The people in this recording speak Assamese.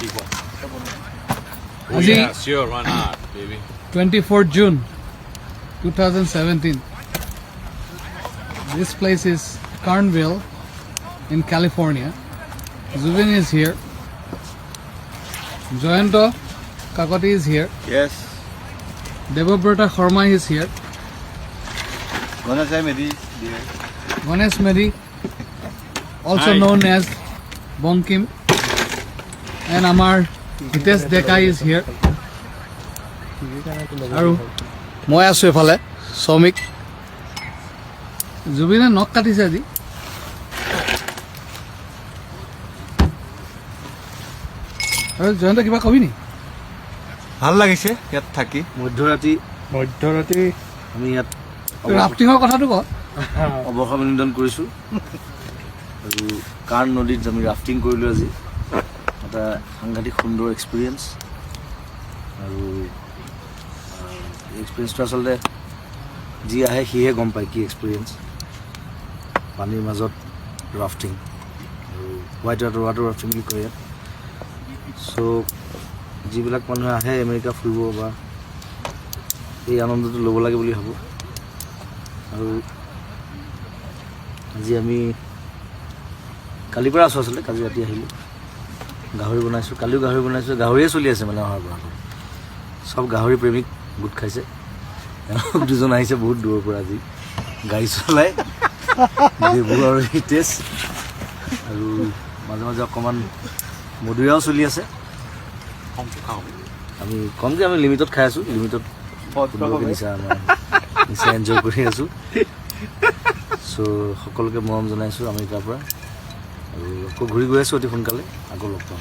people. Oh, yeah, sure, why not, baby? 24th June 2017. This place is Carnville in California. Zubin is here. Joyanto Kakoti is here. Yes. Debabrata Sharma is here. Ganesh Medi, also Hi. known as Bonkim. And Amar Hitesh Dekai is here. আৰু মই আছোঁ এফালে শ্ৰমিক জুবিনে নখ কাটিছে আজি আৰু জয়ন্ত কিবা কবি নি ভাল লাগিছে ইয়াত থাকি মধ্যৰাতি আমি ইয়াত ৰাফটিঙৰ কথাটো ক অৱসৰ বিনোদন কৰিছোঁ আৰু কাৰ্ণ নদীত আমি ৰাফটিং কৰিলোঁ আজি এটা সাংঘাতিক সুন্দৰ এক্সপিৰিয়েঞ্চ আৰু এক্সপিৰিয়েঞ্চটো আচলতে যি আহে সিহে গম পায় কি এক্সপিৰিয়েঞ্চ পানীৰ মাজত ৰাফটিং আৰু ৱাটাৰ ৰাফটিং বুলি কয় ইয়াত চ' যিবিলাক মানুহে আহে আমেৰিকা ফুৰিব বা এই আনন্দটো ল'ব লাগে বুলি ভাবোঁ আৰু আজি আমি কালিৰ পৰা আছোঁ আচলতে কালি ৰাতি আহিলোঁ গাহৰি বনাইছোঁ কালিও গাহৰি বনাইছোঁ গাহৰিয়ে চলি আছে মানে অহাৰ পৰা চব গাহৰি প্ৰেমিক গোট খাইছে দুজন আহিছে বহুত দূৰৰ পৰা আজি গাড়ী চলাই দেবু আৰু হিতেশ আৰু মাজে মাজে অকণমান মধুৰিয়াও চলি আছে আমি কমকৈ আমি লিমিটত খাই আছোঁ লিমিটত নিচা এনজয় কৰি আছোঁ চ' সকলোকে মৰম জনাইছোঁ আমেৰিকাৰ পৰা আৰু আকৌ ঘূৰি গৈ আছোঁ অতি সোনকালে আকৌ লগ পাম